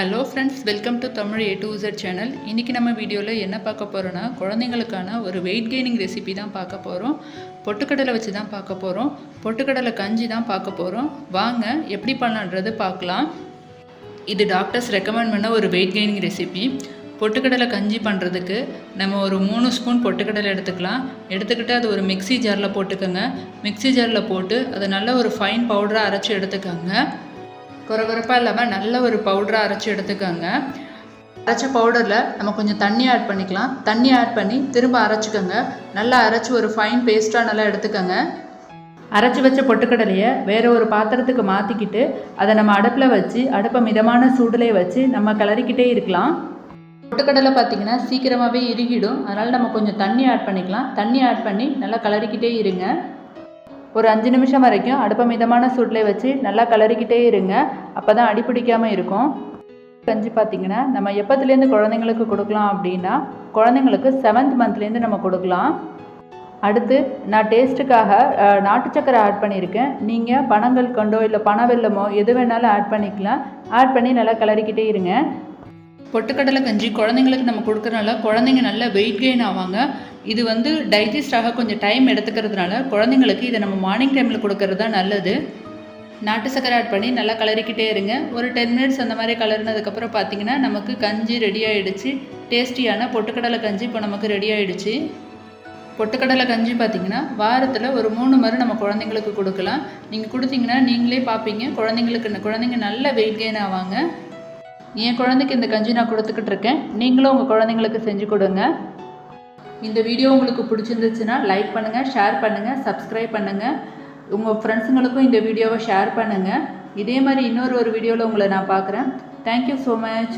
Hello friends, welcome to Tamil A to Z channel. இன்றைக்கி நம்ம வீடியோவில் என்ன பார்க்க போகிறோன்னா, குழந்தைங்களுக்கான ஒரு வெயிட் கெய்னிங் ரெசிபி தான் பார்க்க போகிறோம். பொட்டுக்கடலை வச்சு தான் பார்க்க போகிறோம். பொட்டுக்கடலை கஞ்சி தான் பார்க்க போகிறோம். வாங்க எப்படி பண்ணலான்றது பார்க்கலாம். இது டாக்டர்ஸ் ரெக்கமெண்ட் பண்ண ஒரு வெயிட் கெய்னிங் ரெசிபி. பொட்டுக்கடலை கஞ்சி பண்ணுறதுக்கு நம்ம ஒரு 3 ஸ்பூன் பொட்டுக்கடலை எடுத்துக்கிட்டு அது ஒரு மிக்ஸி ஜாரில் போட்டுக்கோங்க. மிக்ஸி ஜாரில் போட்டு அதை நல்ல ஒரு ஃபைன் பவுடராக அரைச்சி எடுத்துக்கோங்க. குறகுறப்பாக இல்லாமல் நல்ல ஒரு பவுடராக அரைச்சி எடுத்துக்கோங்க. அரைச்ச பவுடரில் நம்ம கொஞ்சம் தண்ணி ஆட் பண்ணிக்கலாம். தண்ணி ஆட் பண்ணி திரும்ப அரைச்சிக்கோங்க. நல்லா அரைச்சி ஒரு ஃபைன் பேஸ்ட்டாக நல்லா எடுத்துக்கோங்க. அரைச்சி வச்ச பொட்டுக்கடலையை வேறு ஒரு பாத்திரத்துக்கு மாற்றிக்கிட்டு அதை நம்ம அடுப்பில் வச்சு அடுப்பை மிதமான சூடுலேயே வச்சு நம்ம கிளறிக்கிட்டே இருக்கலாம். பொட்டுக்கடலை பார்த்திங்கன்னா சீக்கிரமாகவே இறுகிடும். அதனால் நம்ம கொஞ்சம் தண்ணி ஆட் பண்ணிக்கலாம். தண்ணி ஆட் பண்ணி நல்லா கிளறிக்கிட்டே இருங்க. ஒரு 5 நிமிஷம் வரைக்கும் அடுப்பை மிதமான சூட்டில் வச்சு நல்லா கிளறிக்கிட்டே இருங்க. அப்போ தான் அடிப்பிடிக்காமல் இருக்கும். கஞ்சி பார்த்திங்கன்னா நம்ம எப்போத்துலேருந்து குழந்தைங்களுக்கு கொடுக்கலாம் அப்படின்னா, குழந்தைங்களுக்கு 7th மந்த்லேருந்து நம்ம கொடுக்கலாம். அடுத்து நான் டேஸ்ட்டுக்காக நாட்டு சக்கரை ஆட் பண்ணியிருக்கேன். நீங்கள் பனங்கல்கண்டோ இல்லை பனவெல்லமோ எது வேணாலும் ஆட் பண்ணிக்கலாம். ஆட் பண்ணி நல்லா கிளறிக்கிட்டே இருங்க. பொட்டுக்கடலை கஞ்சி குழந்தைங்களுக்கு நம்ம கொடுக்குறனால குழந்தைங்க நல்லா வெயிட் கெயின் ஆவாங்க. இது டைஜஸ்ட் ஆக கொஞ்சம் டைம் எடுத்துக்கிறதுனால குழந்தைங்களுக்கு இதை நம்ம மார்னிங் டைமில் கொடுக்கறது தான் நல்லது. நாட்டு சக்கரை ஆட் பண்ணி நல்லா கிளறிக்கிட்டே இருங்க. ஒரு 10 மினிட்ஸ் அந்த மாதிரி கிளறினதுக்கப்புறம் பார்த்திங்கன்னா நமக்கு கஞ்சி ரெடி ஆகிடுச்சு. டேஸ்டியான பொட்டுக்கடலை கஞ்சி இப்போ நமக்கு ரெடி ஆகிடுச்சு. பொட்டுக்கடலை கஞ்சி பார்த்திங்கன்னா வாரத்தில் ஒரு 3 முறை நம்ம குழந்தைங்களுக்கு கொடுக்கலாம். நீங்கள் கொடுத்தீங்கன்னா நீங்களே பார்ப்பீங்க குழந்தைங்க நல்ல வெயிட் கெயின் ஆவாங்க. என் குழந்தைக்கு இந்த கஞ்சி நான் கொடுத்துக்கிட்டு இருக்கேன். நீங்களும் உங்கள் குழந்தைங்களுக்கு செஞ்சு கொடுங்க. இந்த வீடியோ உங்களுக்கு பிடிச்சிருந்துச்சுன்னா லைக் பண்ணுங்கள், ஷேர் பண்ணுங்கள், சப்ஸ்கிரைப் பண்ணுங்கள். உங்கள் ஃப்ரெண்ட்ஸுங்களுக்கும் இந்த வீடியோவை ஷேர் பண்ணுங்கள். இதே மாதிரி இன்னொரு வீடியோவில் உங்களை நான் பார்க்குறேன். Thank you so much.